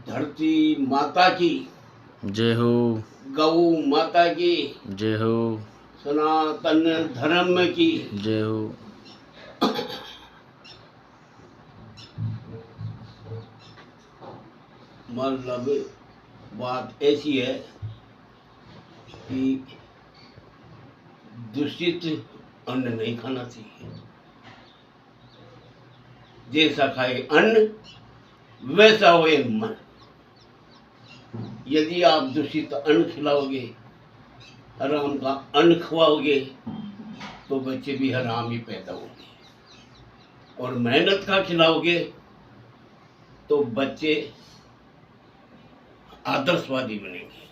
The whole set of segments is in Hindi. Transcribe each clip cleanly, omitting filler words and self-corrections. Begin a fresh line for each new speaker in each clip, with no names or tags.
धरती माता की
जय हो,
गौ माता की
जय हो,
सनातन धर्म की
जय हो।
मतलब बात ऐसी है कि दूषित अन्न नहीं खाना चाहिए। जैसा खाए अन्न वैसा होए मन। यदि आप दूषित अन्न खिलाओगे, हराम का अन्न खवाओगे, तो बच्चे भी हराम ही पैदा होंगे। और मेहनत का खिलाओगे तो बच्चे आदर्शवादी बनेंगे,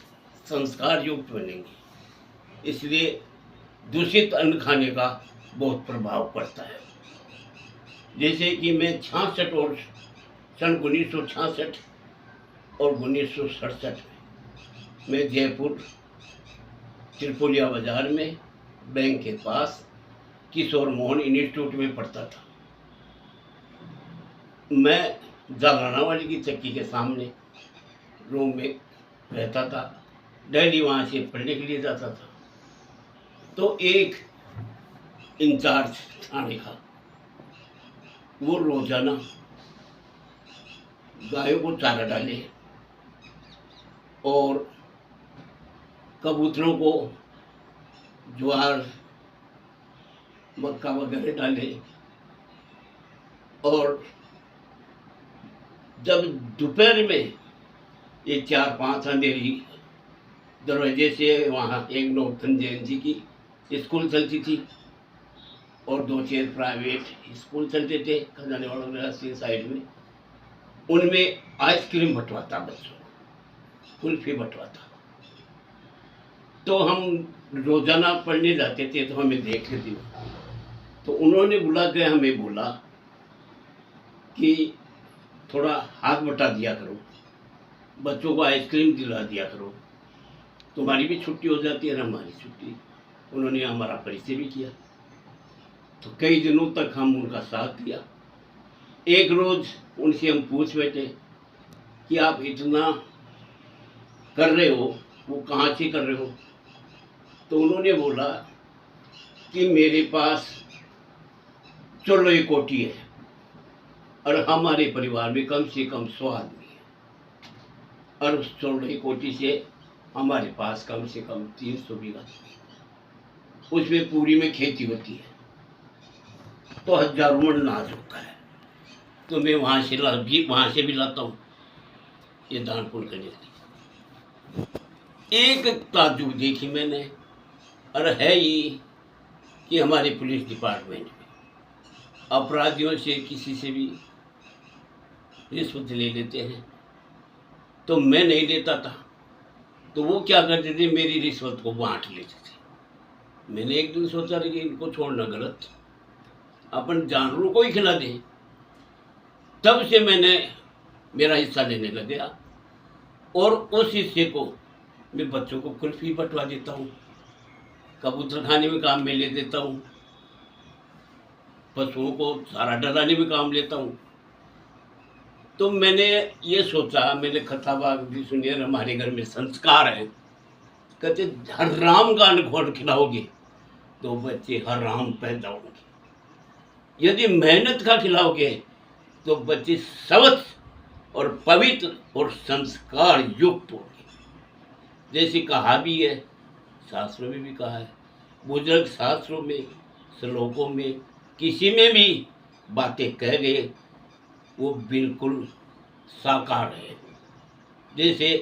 संस्कार युक्त बनेंगे। इसलिए दूषित अन्न खाने का बहुत प्रभाव पड़ता है। जैसे कि मैं 66 और सन 1966 और 1967 में मैं जयपुर त्रिपोलिया बाजार में बैंक के पास किशोर मोहन इंस्टीट्यूट में पढ़ता था। मैं जागराना वाली की चक्की के सामने रूम में रहता था। डेली वहाँ से पढ़ने के लिए जाता था। तो एक इंचार्ज थाने का, वो रोजाना गायों को चारा डाले और कबूतरों को ज्वार मक्का वगैरह डाले। और जब दोपहर में ये 4-5 अंधेरी दरवाजे से वहाँ एक नौतन जयंती की स्कूल चलती थी और 2-4 प्राइवेट स्कूल चलते थे खजाने वालों के साइड में। उनमें आइसक्रीम बंटवाता, बच्चों को कुल्फी बंटवाता। तो हम रोजाना पढ़ने जाते थे तो हमें देख लेते। तो उन्होंने बुला के हमें बोला कि थोड़ा हाथ बटा दिया करो, बच्चों को आइसक्रीम दिला दिया करो, तुम्हारी भी छुट्टी हो जाती है और हमारी छुट्टी। उन्होंने हमारा परिचय भी किया। तो कई दिनों तक हम उनका साथ दिया। एक रोज उनसे हम पूछ बैठे कि आप इतना कर रहे हो, वो कहाँ से कर रहे हो? तो उन्होंने बोला कि मेरे पास 14 कोठी है और हमारे परिवार में कम से कम 100 आदमी है और उस 14 कोठी से हमारे पास कम से कम 300 बीघा, उसमें पूरी में खेती होती है, तो हजारों मन अनाज होता है। तो मैं वहाँ से भी लाता हूँ ये दान पुण्य करने के लिए। एक ताजुब देखी मैंने, और है ये कि हमारे पुलिस डिपार्टमेंट में अपराधियों से किसी से भी रिश्वत ले लेते हैं। तो मैं नहीं लेता था, तो वो क्या करते थे, मेरी रिश्वत को बांट लेते थे। मैंने एक दिन सोचा कि इनको छोड़ना गलत, अपन जानवरों को ही खिला दें। तब से मैंने मेरा हिस्सा लेने लग गया और उस हिस्से को मैं बच्चों को कुल्फी बंटवा देता हूँ, कबूतर खाने में काम में ले देता हूँ, पशुओं को चारा डलाने में काम लेता हूँ। तो मैंने ये सोचा, मैंने कथावाग भी सुनी है, हमारे घर में संस्कार है। कहते हराम का अन्न खिलाओगे तो बच्चे हराम पैदा होंगे। यदि मेहनत का खिलाओगे तो बच्चे स्वच्छ और पवित्र और संस्कार युक्त होंगे। जैसे कहा भी है, शास्त्रों में भी कहा है, बुजुर्ग शास्त्रों में, श्लोकों में, किसी में भी बातें कह गए वो बिल्कुल साकार है। जैसे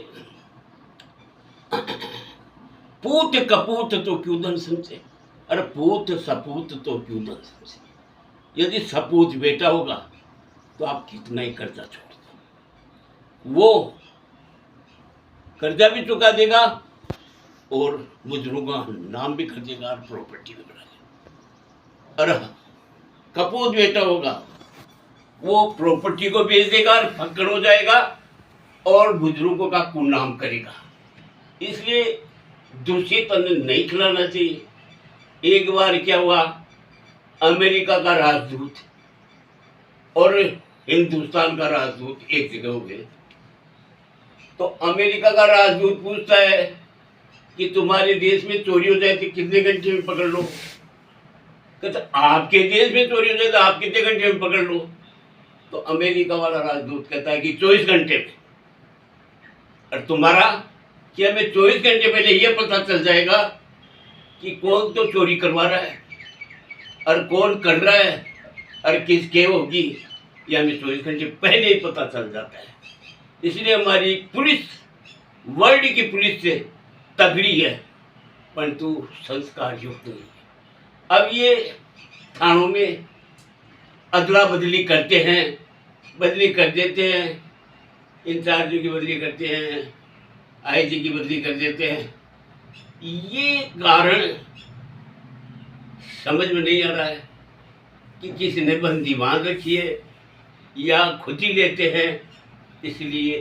पूत कपूत तो क्यों धन समझे, अरे पूत सपूत तो क्यों धन समझे। यदि सपूत बेटा होगा तो आप कितना ही कर्जा छोड़ दो, वो कर्जा भी चुका देगा और बुजुर्गों का नाम भी कर देगा और प्रॉपर्टी भी बना देगा। अरे कपूत बेटा होगा वो प्रॉपर्टी को बेच देगा और फक्कड़ हो जाएगा और बुजुर्गों का कुनाम करेगा। इसलिए दूषित अन्न नहीं खिलाना चाहिए। एक बार क्या हुआ, अमेरिका का राजदूत और हिंदुस्तान का राजदूत एक जगह हुए। तो अमेरिका का राजदूत पूछता है कि तुम्हारे देश में चोरी हो जाए तो कितने घंटे में पकड़ लो? कहता आपके देश में चोरी हो जाए तो आप कितने घंटे में पकड़ लो? तो अमेरिका वाला राजदूत कहता है कि 24 घंटे में। और तुम्हारा कि हमें 24 घंटे पहले यह पता चल जाएगा कि कौन तो चोरी करवा रहा है और कौन कर रहा है और किसके होगी, ये हमें 24 घंटे पहले ही पता चल जाता है। इसलिए हमारी पुलिस वर्ल्ड की पुलिस से तगड़ी है, परंतु संस्कार युक्त नहीं है। अब ये थानों में अदला बदली करते हैं, बदली कर देते हैं, इंचार्जों की बदली करते हैं, आईजी की बदली कर देते हैं। ये कारण समझ में नहीं आ रहा है कि किसी ने बंदी बांध रखी है या खुद ही लेते हैं। इसलिए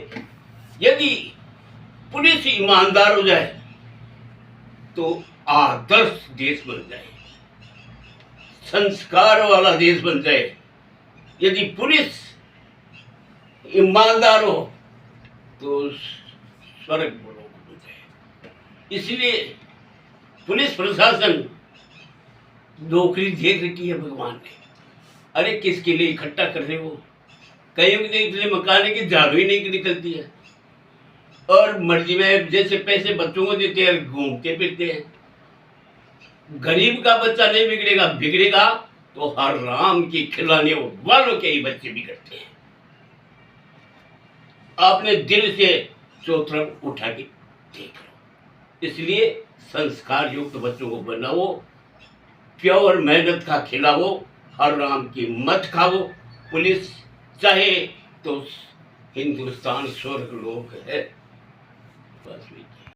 यदि पुलिस ईमानदार हो जाए तो आदर्श देश बन जाए, संस्कार वाला देश बन जाए। यदि पुलिस ईमानदार हो तो स्वर्ग बन जाए। इसलिए पुलिस प्रशासन नौकरी दे रखी है भगवान ने। अरे किसके लिए इकट्ठा कर रहे हो? कईयों के लिए मकान की झाड़ू ही नहीं निकलती है और मर्जी में जैसे पैसे बच्चों को देते हैं घूमते फिरते हैं। गरीब का बच्चा नहीं बिगड़ेगा, बिगड़ेगा तो हर राम की खिलाने वालों के ही बच्चे बिगड़ते हैं। आपने दिल से चौतरफ उठा के देख लो। इसलिए संस्कार युक्त बच्चों को बनाओ, प्योर मेहनत का खिलाओ, हर राम की मत खाओ। पुलिस चाहे तो हिंदुस्तान स्वर्ग लोक है।